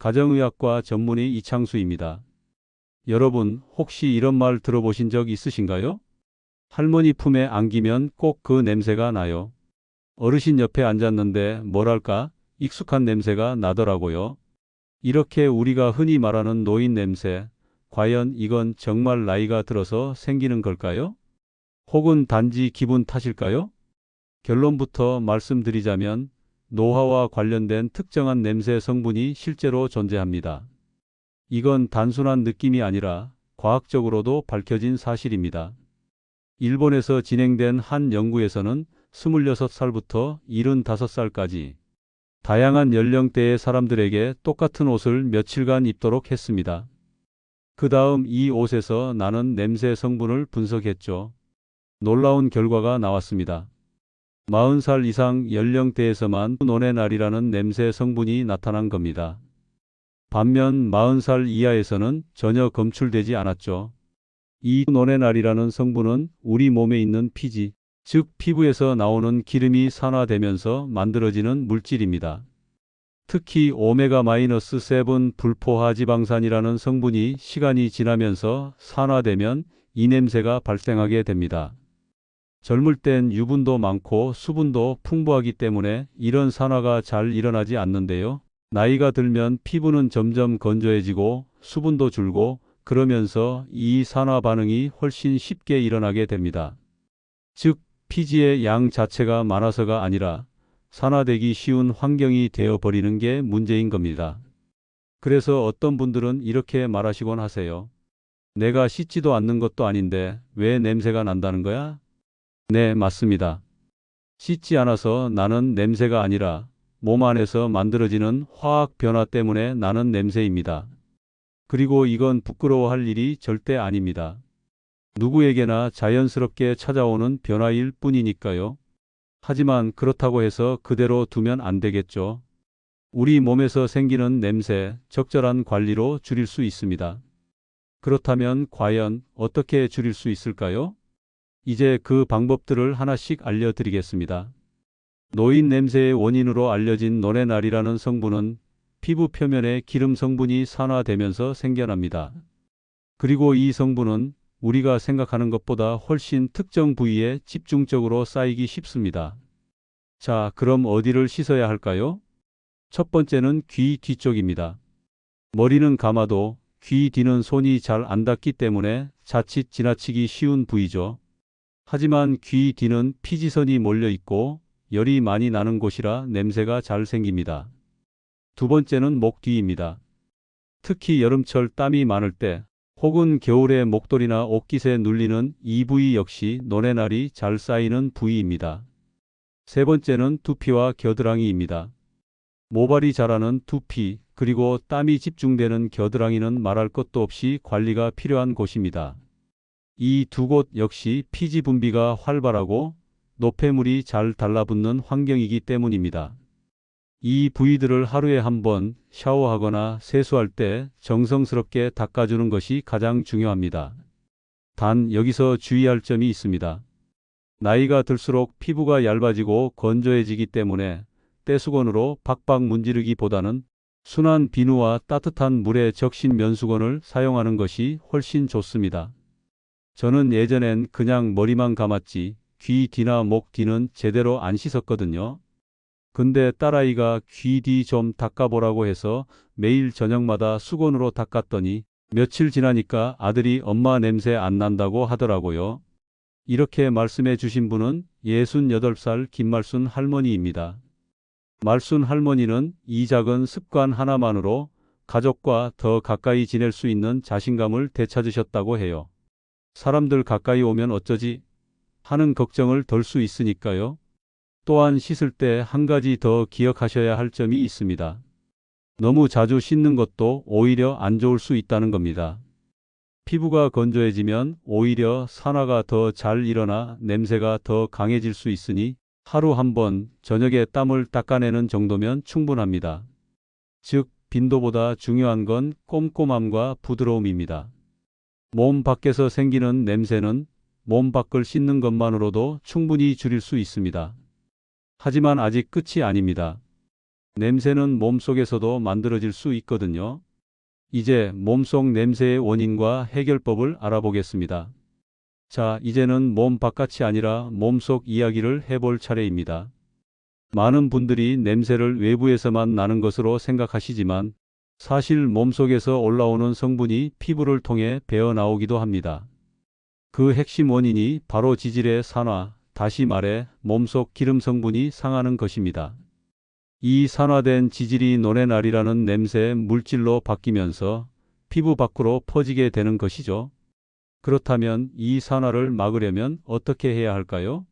가정의학과 전문의 이창수입니다. 여러분, 혹시 이런 말 들어보신 적 있으신가요? 할머니 품에 안기면 꼭 그 냄새가 나요. 어르신 옆에 앉았는데 뭐랄까 익숙한 냄새가 나더라고요. 이렇게 우리가 흔히 말하는 노인 냄새, 과연 이건 정말 나이가 들어서 생기는 걸까요? 혹은 단지 기분 탓일까요? 결론부터 말씀드리자면 노화와 관련된 특정한 냄새 성분이 실제로 존재합니다. 이건 단순한 느낌이 아니라 과학적으로도 밝혀진 사실입니다. 일본에서 진행된 한 연구에서는 26살부터 75살까지 다양한 연령대의 사람들에게 똑같은 옷을 며칠간 입도록 했습니다. 그 다음 이 옷에서 나는 냄새 성분을 분석했죠. 놀라운 결과가 나왔습니다. 40살 이상 연령대에서만 노네날이라는 냄새 성분이 나타난 겁니다. 반면 40살 이하에서는 전혀 검출되지 않았죠. 이 노네날이라는 성분은 우리 몸에 있는 피지, 즉 피부에서 나오는 기름이 산화되면서 만들어지는 물질입니다. 특히 오메가-7 불포화지방산이라는 성분이 시간이 지나면서 산화되면 이 냄새가 발생하게 됩니다. 젊을 땐 유분도 많고 수분도 풍부하기 때문에 이런 산화가 잘 일어나지 않는데요. 나이가 들면 피부는 점점 건조해지고 수분도 줄고 그러면서 이 산화 반응이 훨씬 쉽게 일어나게 됩니다. 즉, 피지의 양 자체가 많아서가 아니라 산화되기 쉬운 환경이 되어버리는 게 문제인 겁니다. 그래서 어떤 분들은 이렇게 말하시곤 하세요. 내가 씻지도 않는 것도 아닌데 왜 냄새가 난다는 거야? 네, 맞습니다. 씻지 않아서 나는 냄새가 아니라 몸 안에서 만들어지는 화학 변화 때문에 나는 냄새입니다. 그리고 이건 부끄러워할 일이 절대 아닙니다. 누구에게나 자연스럽게 찾아오는 변화일 뿐이니까요. 하지만 그렇다고 해서 그대로 두면 안 되겠죠. 우리 몸에서 생기는 냄새, 적절한 관리로 줄일 수 있습니다. 그렇다면 과연 어떻게 줄일 수 있을까요? 이제 그 방법들을 하나씩 알려드리겠습니다. 노인 냄새의 원인으로 알려진 노네날이라는 성분은 피부 표면에 기름 성분이 산화되면서 생겨납니다. 그리고 이 성분은 우리가 생각하는 것보다 훨씬 특정 부위에 집중적으로 쌓이기 쉽습니다. 자, 그럼 어디를 씻어야 할까요? 첫 번째는 귀 뒤쪽입니다. 머리는 감아도 귀 뒤는 손이 잘 안 닿기 때문에 자칫 지나치기 쉬운 부위죠. 하지만 귀 뒤는 피지선이 몰려 있고 열이 많이 나는 곳이라 냄새가 잘 생깁니다. 두 번째는 목 뒤입니다. 특히 여름철 땀이 많을 때 혹은 겨울에 목도리나 옷깃에 눌리는 이 부위 역시 노네날이 잘 쌓이는 부위입니다. 세 번째는 두피와 겨드랑이입니다. 모발이 자라는 두피 그리고 땀이 집중되는 겨드랑이는 말할 것도 없이 관리가 필요한 곳입니다. 이 두 곳 역시 피지 분비가 활발하고 노폐물이 잘 달라붙는 환경이기 때문입니다. 이 부위들을 하루에 한 번 샤워하거나 세수할 때 정성스럽게 닦아주는 것이 가장 중요합니다. 단 여기서 주의할 점이 있습니다. 나이가 들수록 피부가 얇아지고 건조해지기 때문에 떼수건으로 박박 문지르기보다는 순한 비누와 따뜻한 물에 적신 면수건을 사용하는 것이 훨씬 좋습니다. 저는 예전엔 그냥 머리만 감았지 귀 뒤나 목 뒤는 제대로 안 씻었거든요. 근데 딸아이가 귀 뒤 좀 닦아보라고 해서 매일 저녁마다 수건으로 닦았더니 며칠 지나니까 아들이 엄마 냄새 안 난다고 하더라고요. 이렇게 말씀해 주신 분은 68살 김말순 할머니입니다. 말순 할머니는 이 작은 습관 하나만으로 가족과 더 가까이 지낼 수 있는 자신감을 되찾으셨다고 해요. 사람들 가까이 오면 어쩌지 하는 걱정을 덜 수 있으니까요. 또한 씻을 때 한 가지 더 기억하셔야 할 점이 있습니다. 너무 자주 씻는 것도 오히려 안 좋을 수 있다는 겁니다. 피부가 건조해지면 오히려 산화가 더 잘 일어나 냄새가 더 강해질 수 있으니 하루 한 번 저녁에 땀을 닦아내는 정도면 충분합니다. 즉, 빈도보다 중요한 건 꼼꼼함과 부드러움입니다. 몸 밖에서 생기는 냄새는 몸 밖을 씻는 것만으로도 충분히 줄일 수 있습니다. 하지만 아직 끝이 아닙니다. 냄새는 몸속에서도 만들어질 수 있거든요. 이제 몸속 냄새의 원인과 해결법을 알아보겠습니다. 자, 이제는 몸 바깥이 아니라 몸속 이야기를 해볼 차례입니다. 많은 분들이 냄새를 외부에서만 나는 것으로 생각하시지만 사실 몸속에서 올라오는 성분이 피부를 통해 배어 나오기도 합니다. 그 핵심 원인이 바로 지질의 산화, 다시 말해 몸속 기름 성분이 상하는 것입니다. 이 산화된 지질이 노레날이라는 냄새 물질로 바뀌면서 피부 밖으로 퍼지게 되는 것이죠. 그렇다면 이 산화를 막으려면 어떻게 해야 할까요?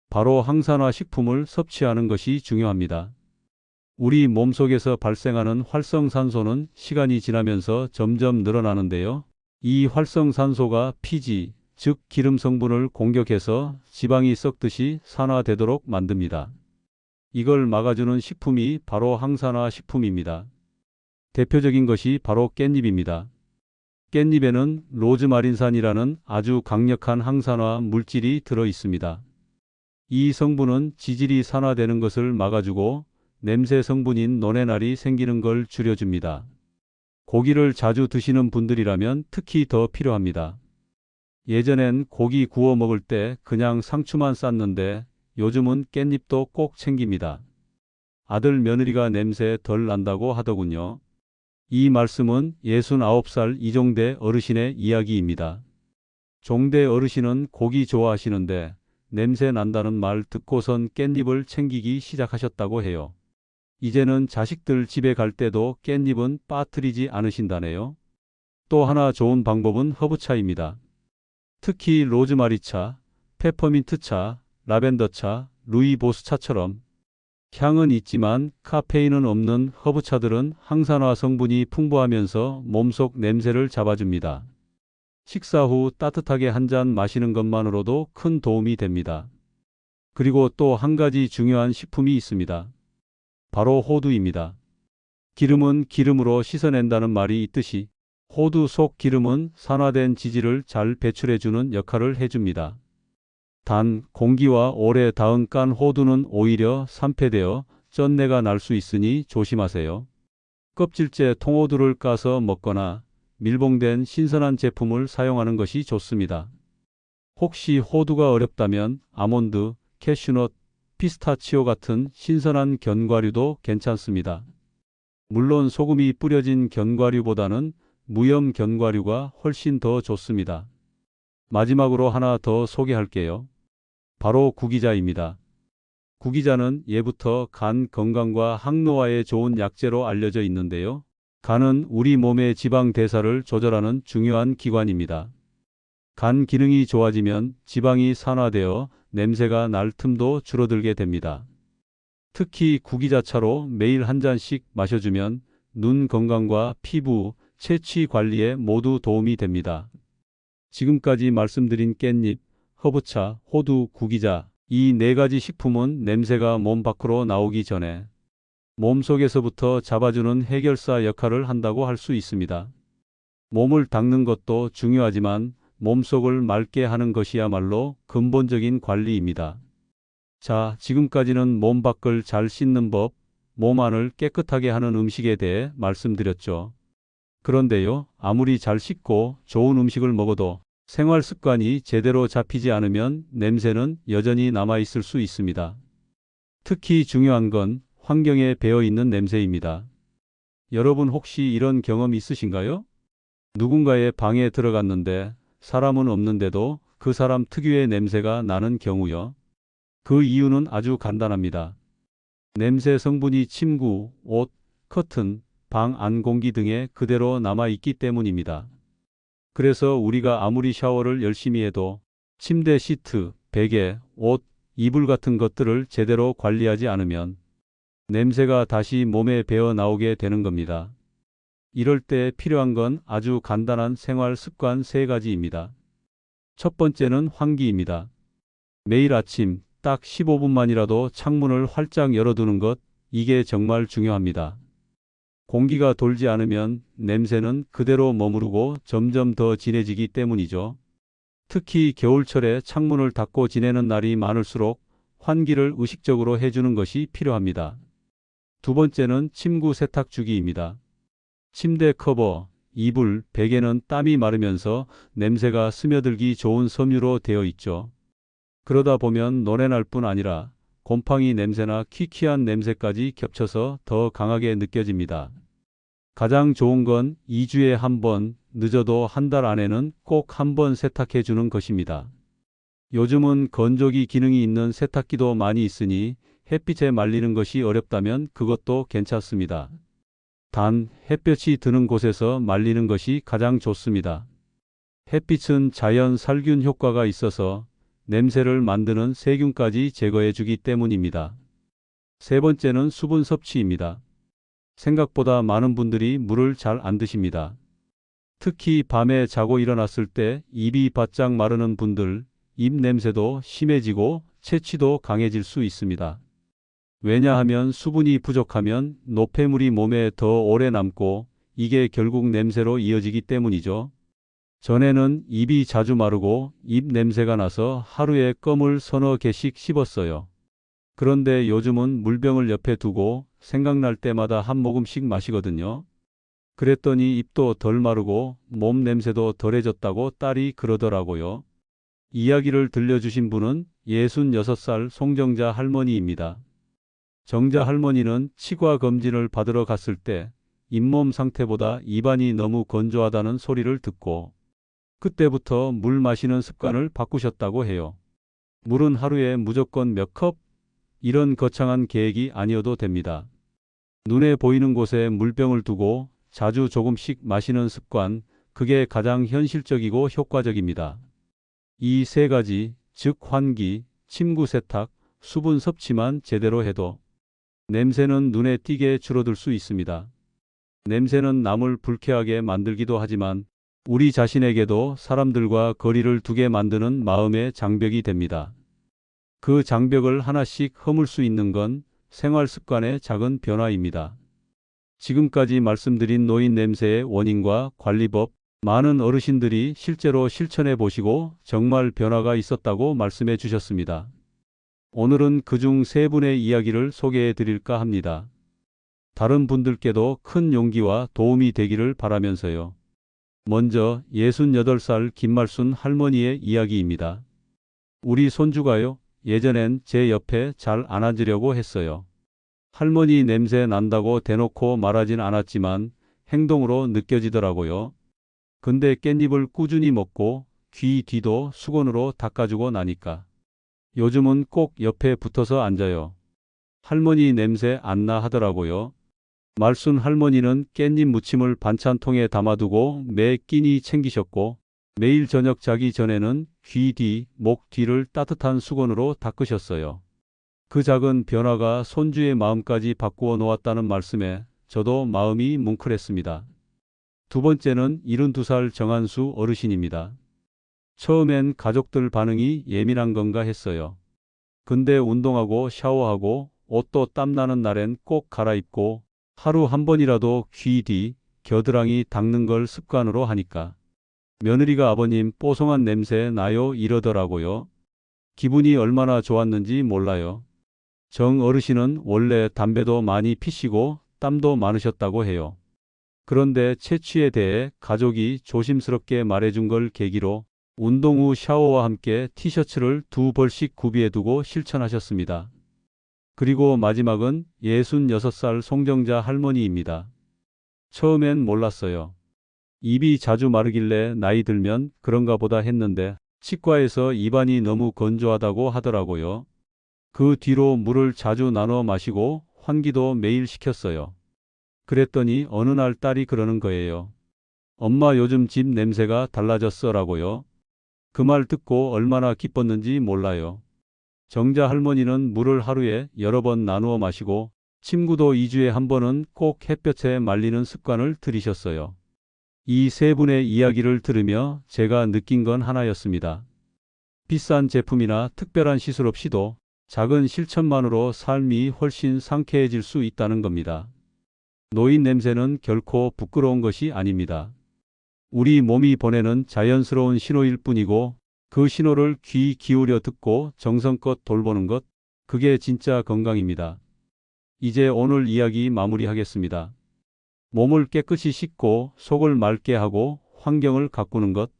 바로 항산화 식품을 섭취하는 것이 중요합니다. 우리 몸속에서 발생하는 활성산소는 시간이 지나면서 점점 늘어나는데요. 이 활성산소가 피지, 즉 기름 성분을 공격해서 지방이 썩듯이 산화되도록 만듭니다. 이걸 막아주는 식품이 바로 항산화 식품입니다. 대표적인 것이 바로 깻잎입니다. 깻잎에는 로즈마린산이라는 아주 강력한 항산화 물질이 들어 있습니다. 이 성분은 지질이 산화되는 것을 막아주고 냄새 성분인 노레날이 생기는 걸 줄여줍니다. 고기를 자주 드시는 분들이라면 특히 더 필요합니다. 예전엔 고기 구워 먹을 때 그냥 상추만 쌌는데 요즘은 깻잎도 꼭 챙깁니다. 아들 며느리가 냄새 덜 난다고 하더군요. 이 말씀은 69살 이종대 어르신의 이야기입니다. 종대 어르신은 고기 좋아하시는데 냄새 난다는 말 듣고선 깻잎을 챙기기 시작하셨다고 해요. 이제는 자식들 집에 갈 때도 깻잎은 빠뜨리지 않으신다네요. 또 하나 좋은 방법은 허브차입니다. 특히 로즈마리차, 페퍼민트차, 라벤더차, 루이보스차처럼 향은 있지만 카페인은 없는 허브차들은 항산화 성분이 풍부하면서 몸속 냄새를 잡아줍니다. 식사 후 따뜻하게 한 잔 마시는 것만으로도 큰 도움이 됩니다. 그리고 또 한 가지 중요한 식품이 있습니다. 바로 호두입니다. 기름은 기름으로 씻어낸다는 말이 있듯이 호두 속 기름은 산화된 지질을 잘 배출해주는 역할을 해줍니다. 단, 공기와 오래 닿은 깐 호두는 오히려 산패되어 쩐내가 날 수 있으니 조심하세요. 껍질째 통호두를 까서 먹거나 밀봉된 신선한 제품을 사용하는 것이 좋습니다. 혹시 호두가 어렵다면 아몬드, 캐슈넛, 피스타치오 같은 신선한 견과류도 괜찮습니다. 물론 소금이 뿌려진 견과류보다는 무염 견과류가 훨씬 더 좋습니다. 마지막으로 하나 더 소개할게요. 바로 구기자입니다. 구기자는 예부터 간 건강과 항노화에 좋은 약재로 알려져 있는데요. 간은 우리 몸의 지방 대사를 조절하는 중요한 기관입니다. 간 기능이 좋아지면 지방이 산화되어 냄새가 날 틈도 줄어들게 됩니다. 특히 구기자차로 매일 한 잔씩 마셔주면 눈 건강과 피부, 채취 관리에 모두 도움이 됩니다. 지금까지 말씀드린 깻잎, 허브차, 호두, 구기자 이 네 가지 식품은 냄새가 몸 밖으로 나오기 전에 몸속에서부터 잡아주는 해결사 역할을 한다고 할 수 있습니다. 몸을 닦는 것도 중요하지만 몸속을 맑게 하는 것이야말로 근본적인 관리입니다. 자, 지금까지는 몸 밖을 잘 씻는 법, 몸 안을 깨끗하게 하는 음식에 대해 말씀드렸죠. 그런데요, 아무리 잘 씻고 좋은 음식을 먹어도 생활 습관이 제대로 잡히지 않으면 냄새는 여전히 남아있을 수 있습니다. 특히 중요한 건 환경에 배어 있는 냄새입니다. 여러분 혹시 이런 경험 있으신가요? 누군가의 방에 들어갔는데 사람은 없는데도 그 사람 특유의 냄새가 나는 경우요. 그 이유는 아주 간단합니다. 냄새 성분이 침구, 옷, 커튼, 방 안 공기 등에 그대로 남아있기 때문입니다. 그래서 우리가 아무리 샤워를 열심히 해도 침대 시트, 베개, 옷, 이불 같은 것들을 제대로 관리하지 않으면 냄새가 다시 몸에 배어 나오게 되는 겁니다. 이럴 때 필요한 건 아주 간단한 생활 습관 3가지입니다. 첫 번째는 환기입니다. 매일 아침 딱 15분만이라도 창문을 활짝 열어두는 것, 이게 정말 중요합니다. 공기가 돌지 않으면 냄새는 그대로 머무르고 점점 더 진해지기 때문이죠. 특히 겨울철에 창문을 닫고 지내는 날이 많을수록 환기를 의식적으로 해주는 것이 필요합니다. 두 번째는 침구 세탁주기입니다. 침대 커버, 이불, 베개는 땀이 마르면서 냄새가 스며들기 좋은 섬유로 되어 있죠. 그러다 보면 노래날 뿐 아니라 곰팡이 냄새나 퀴퀴한 냄새까지 겹쳐서 더 강하게 느껴집니다. 가장 좋은 건 2주에 한 번, 늦어도 한 달 안에는 꼭 한 번 세탁해 주는 것입니다. 요즘은 건조기 기능이 있는 세탁기도 많이 있으니 햇빛에 말리는 것이 어렵다면 그것도 괜찮습니다. 단, 햇볕이 드는 곳에서 말리는 것이 가장 좋습니다. 햇빛은 자연 살균 효과가 있어서 냄새를 만드는 세균까지 제거해 주기 때문입니다. 세 번째는 수분 섭취입니다. 생각보다 많은 분들이 물을 잘 안 드십니다. 특히 밤에 자고 일어났을 때 입이 바짝 마르는 분들, 입 냄새도 심해지고 체취도 강해질 수 있습니다. 왜냐하면 수분이 부족하면 노폐물이 몸에 더 오래 남고 이게 결국 냄새로 이어지기 때문이죠. 전에는 입이 자주 마르고 입 냄새가 나서 하루에 껌을 서너 개씩 씹었어요. 그런데 요즘은 물병을 옆에 두고 생각날 때마다 한 모금씩 마시거든요. 그랬더니 입도 덜 마르고 몸 냄새도 덜해졌다고 딸이 그러더라고요. 이야기를 들려주신 분은 66살 송정자 할머니입니다. 정자 할머니는 치과 검진을 받으러 갔을 때 잇몸 상태보다 입안이 너무 건조하다는 소리를 듣고 그때부터 물 마시는 습관을 바꾸셨다고 해요. 물은 하루에 무조건 몇 컵? 이런 거창한 계획이 아니어도 됩니다. 눈에 보이는 곳에 물병을 두고 자주 조금씩 마시는 습관, 그게 가장 현실적이고 효과적입니다. 이 세 가지, 즉 환기, 침구 세탁, 수분 섭취만 제대로 해도 냄새는 눈에 띄게 줄어들 수 있습니다. 냄새는 남을 불쾌하게 만들기도 하지만 우리 자신에게도 사람들과 거리를 두게 만드는 마음의 장벽이 됩니다. 그 장벽을 하나씩 허물 수 있는 건 생활 습관의 작은 변화입니다. 지금까지 말씀드린 노인 냄새의 원인과 관리법, 많은 어르신들이 실제로 실천해 보시고 정말 변화가 있었다고 말씀해 주셨습니다. 오늘은 그중 세 분의 이야기를 소개해 드릴까 합니다. 다른 분들께도 큰 용기와 도움이 되기를 바라면서요. 먼저 68살 김말순 할머니의 이야기입니다. 우리 손주가요, 예전엔 제 옆에 잘 안아주려고 했어요. 할머니 냄새 난다고 대놓고 말하진 않았지만 행동으로 느껴지더라고요. 근데 깻잎을 꾸준히 먹고 귀 뒤도 수건으로 닦아주고 나니까 요즘은 꼭 옆에 붙어서 앉아요. 할머니 냄새 안 나 하더라고요. 말순 할머니는 깻잎 무침을 반찬통에 담아두고 매 끼니 챙기셨고 매일 저녁 자기 전에는 귀 뒤, 목 뒤를 따뜻한 수건으로 닦으셨어요. 그 작은 변화가 손주의 마음까지 바꾸어 놓았다는 말씀에 저도 마음이 뭉클했습니다. 두 번째는 72살 정한수 어르신입니다. 처음엔 가족들 반응이 예민한 건가 했어요. 근데 운동하고 샤워하고 옷도 땀나는 날엔 꼭 갈아입고 하루 한 번이라도 귀 뒤, 겨드랑이 닦는 걸 습관으로 하니까 며느리가 아버님 뽀송한 냄새 나요 이러더라고요. 기분이 얼마나 좋았는지 몰라요. 정 어르신은 원래 담배도 많이 피시고 땀도 많으셨다고 해요. 그런데 채취에 대해 가족이 조심스럽게 말해준 걸 계기로 운동 후 샤워와 함께 티셔츠를 2벌씩 구비해 두고 실천하셨습니다. 그리고 마지막은 66살 송정자 할머니입니다. 처음엔 몰랐어요. 입이 자주 마르길래 나이 들면 그런가 보다 했는데 치과에서 입안이 너무 건조하다고 하더라고요. 그 뒤로 물을 자주 나눠 마시고 환기도 매일 시켰어요. 그랬더니 어느 날 딸이 그러는 거예요. 엄마 요즘 집 냄새가 달라졌어라고요. 그 말 듣고 얼마나 기뻤는지 몰라요. 정자 할머니는 물을 하루에 여러 번 나누어 마시고 침구도 2주에 한 번은 꼭 햇볕에 말리는 습관을 들이셨어요. 이 세 분의 이야기를 들으며 제가 느낀 건 하나였습니다. 비싼 제품이나 특별한 시술 없이도 작은 실천만으로 삶이 훨씬 상쾌해질 수 있다는 겁니다. 노인 냄새는 결코 부끄러운 것이 아닙니다. 우리 몸이 보내는 자연스러운 신호일 뿐이고 그 신호를 귀 기울여 듣고 정성껏 돌보는 것, 그게 진짜 건강입니다. 이제 오늘 이야기 마무리하겠습니다. 몸을 깨끗이 씻고 속을 맑게 하고 환경을 가꾸는 것.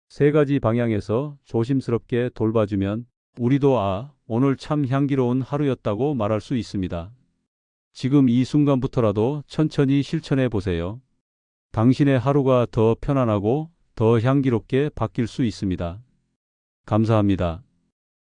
세 가지 방향에서 조심스럽게 돌봐주면 우리도 오늘 참 향기로운 하루였다고 말할 수 있습니다. 지금 이 순간부터라도 천천히 실천해 보세요. 당신의 하루가 더 편안하고 더 향기롭게 바뀔 수 있습니다. 감사합니다.